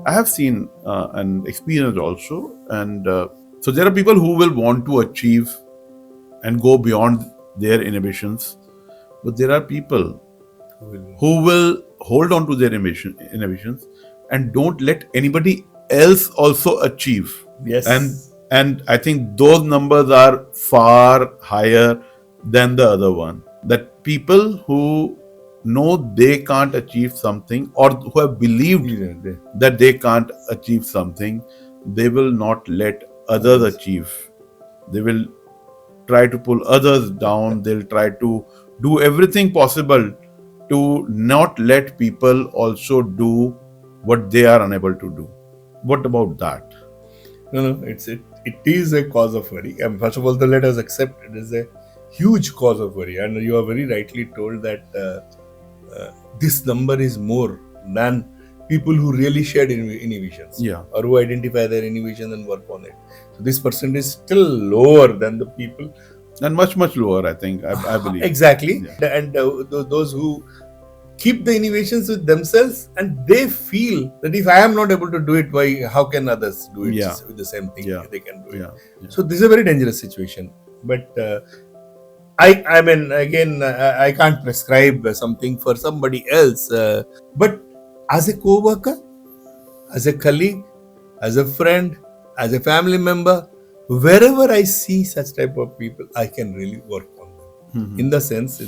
I have seen and experienced also, and so there are people who will want to achieve and go beyond their inhibitions, but there are people who will hold on to their inhibitions and don't let anybody else also achieve. Yes. And I think those numbers are far higher than the other one. That people who know they can't achieve something, or who have believed that they can't achieve something, they will not let others achieve. They will try to pull others down. They'll try to do everything possible to not let people also do what they are unable to do. What about that? No, it is a cause of worry. First of all, let us accept it is a huge cause of worry, and you are very rightly told that this number is more than people who really shared inhibitions, or who identify their inhibitions and work on it. So this percent is still lower than the people, and much lower, I think. I believe exactly. And those who keep the inhibitions with themselves, and they feel that if I am not able to do it, why? How can others do it with the same thing? They can do it. So this is a very dangerous situation. But I mean, again, I can't prescribe something for somebody else. But as a co-worker, as a colleague, as a friend, as a family member, wherever I see such type of people, I can really work on them. In the sense,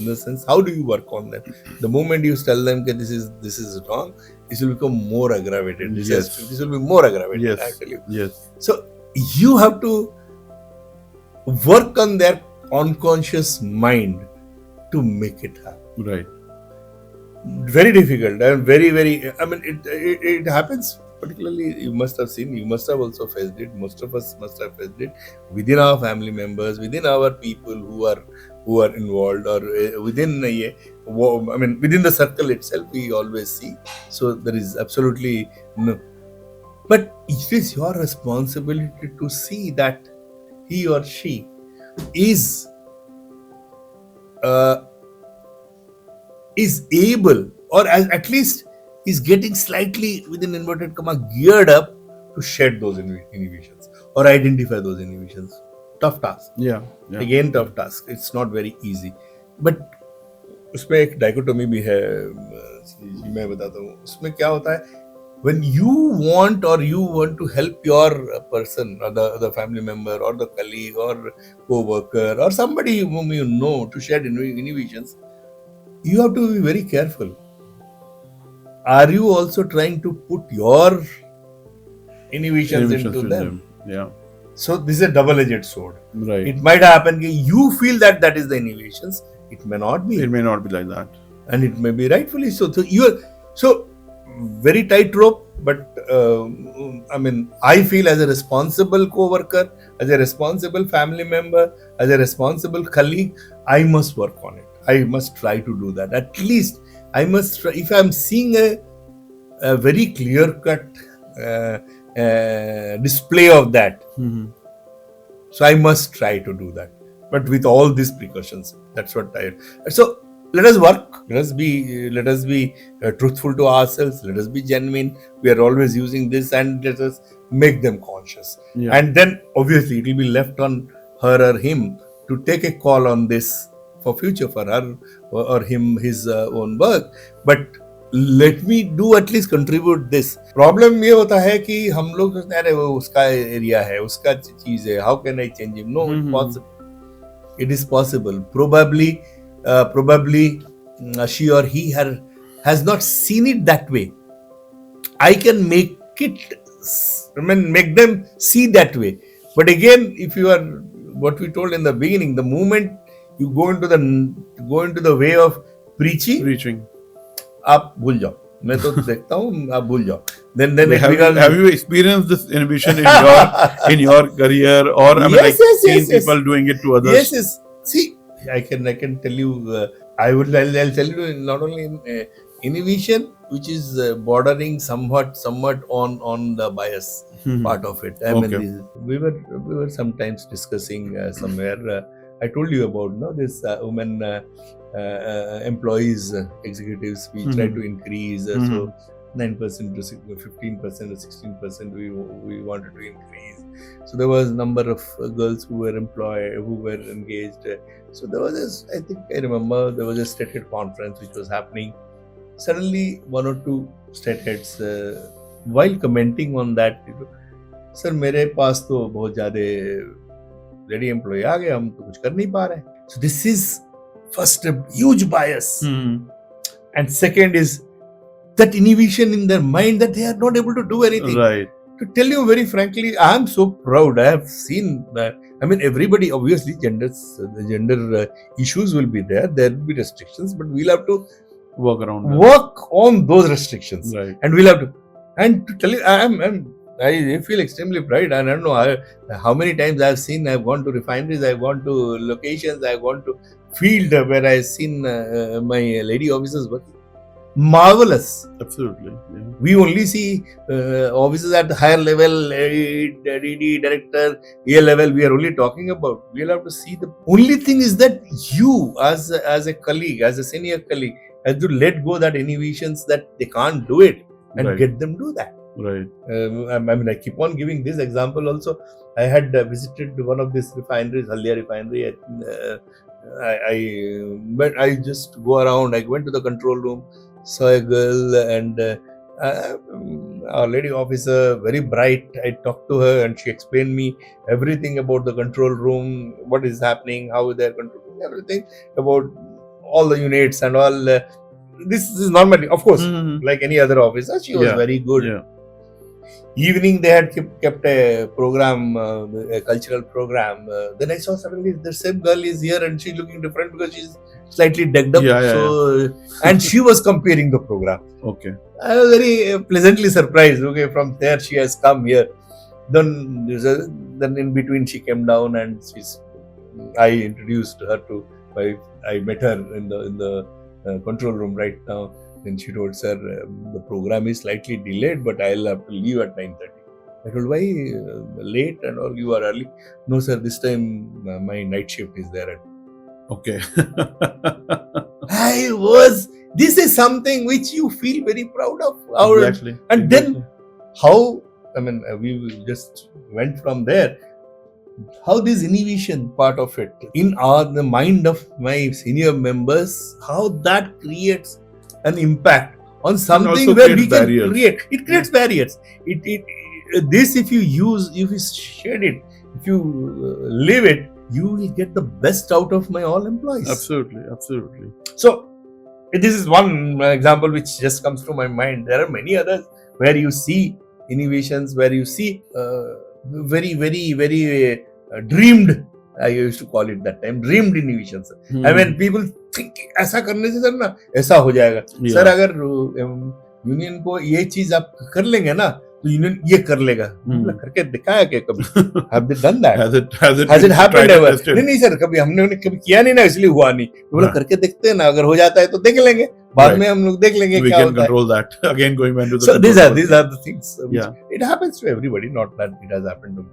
how do you work on them? The moment you tell them that this is wrong, this will become more aggravated. This will be more aggravated. Actually, So you have to work on their unconscious mind to make it happen. Right. Very difficult and very. I mean, it happens. Particularly, you must have seen. You must have also faced it. Most of us must have faced it within our family members, within our people who are involved, or within within the circle itself. We always see. So there is absolutely no. But it is your responsibility to see that he or she is able, or at least is getting slightly, within inverted comma, geared up to shed those inhibitions or identify those inhibitions. Tough task. Again, tough task. It's not very easy. But उसमें एक dichotomy भी है, मैं बताता हूँ. उसमें क्या होता है? When you want to help your person, or the family member, or the colleague, or co-worker, or somebody whom you know to shed inhibitions, you have to be very careful. Are you also trying to put your inhibitions into them? So this is a double-edged sword. Right. It might happen that you feel that is the inhibitions. It may not be. It may not be like that. And it may be rightfully so. So very tight rope, but I mean, I feel as a responsible co-worker, as a responsible family member, as a responsible colleague, I must work on it. I must try to do that. At least I must try. If I'm seeing a very clear-cut display of that, so I must try to do that. But with all these precautions, that's what So let us work. Let us be truthful to ourselves. Let us be genuine. We are always using this, and let us make them conscious. And then obviously it will be left on her or him to take a call on this for future, for her or him, his own work. But let me do at least contribute this. Problem ये होता है कि हम लोग सोचते हैं अरे वो उसका एरिया है, उसका चीज है. How can I change him? No, it's possible. It is possible. Probably she or he has not seen it that way. I can make them see that way. But again, if you are, what we told in the beginning, the moment you go into the way of preaching, आप भूल जाओ. मैं तो देखता हूँ, आप भूल जाओ. Then have you experienced this inhibition in your career, or seen people doing it to others? Yes. See, I can tell you. I'll tell you not only inhibition, which is bordering somewhat on the bias part of it. I mean, we were sometimes discussing somewhere. I told you about this women employees, executives. We try to increase. So 9% to 15% or 16%. We wanted to increase. So there was number of girls who were employed, who were engaged. So there was this, I remember there was a state head conference which was happening. Suddenly one or two state heads, while commenting on that, sir मेरे पास तो बहुत ज्यादा ready employ आ गए, हम तो कुछ कर नहीं पा रहे. So this is first a huge bias, and second is that inhibition in their mind that they are not able to do anything. Right. To tell you very frankly, I am so proud. I have seen that. I mean, everybody, obviously, gender issues will be there. There will be restrictions, but we'll have to work on those restrictions. Right. And we'll have to. And to tell you, I feel extremely proud. And I don't know how many times I've seen. I've gone to refineries. I've gone to locations. I've gone to field where I've seen my lady officers working. Marvelous. Absolutely. Yeah. We only see officers at the higher level, DD, director, A level. We are only talking about. We'll have to see the only thing is that you, as a colleague, as a senior colleague, have to let go that inhibitions that they can't do it and Right. get them do that. Right. I mean, I keep on giving this example also. I had visited one of these refineries, Haldia refinery. I just go around. I went to the control room, saw a girl, and our lady officer, very bright. I talked to her, and she explained me everything about the control room, what is happening, how they're controlling everything about all the units and all. This is normally, of course, like any other officer. She was very good. Yeah. Evening they had kept a program, a cultural program. Then I saw suddenly the same girl is here and she's looking different because she's slightly decked up. And she was comparing the program. Okay. I was very pleasantly surprised. Okay, from there she has come here. Then in between she came down and I introduced her to. I met her in the control room right now. Then she told, sir, the program is slightly delayed, but I'll have to leave at 9:30. I told, why late and all? You are early. No, sir, this time my night shift is there. Okay. This is something which you feel very proud of. Exactly. And then how, I mean, we just went from there. How this inhibition part of it in the mind of my senior members, how that creates an impact on something where we can create. It creates barriers. This if you shed it, if you live it, you will get the best out of my all employees. Absolutely. So this is one example which just comes to my mind. There are many others where you see innovations, where you see very, very, very dreamed. I used to call it that time dreamed innovations. I mean, people think ऐसा करने से sir ना ऐसा हो जाएगा. Sir अगर union को ये चीज आप कर लेंगे ना तो यूनियन ये कर लेगा. करके दिखाया क्या कभी? Have they done that? Has it happened ever? नहीं सर, कभी हमने कभी किया नहीं ना, इसलिए हुआ नहीं. बोला करके देखते हैं ना, अगर हो जाता है तो देख लेंगे. बाद में हम लोग देख लेंगे क्या होता है. We can control that. Again, going back to the. So these are the things. It happens to everybody, not that it has happened to me.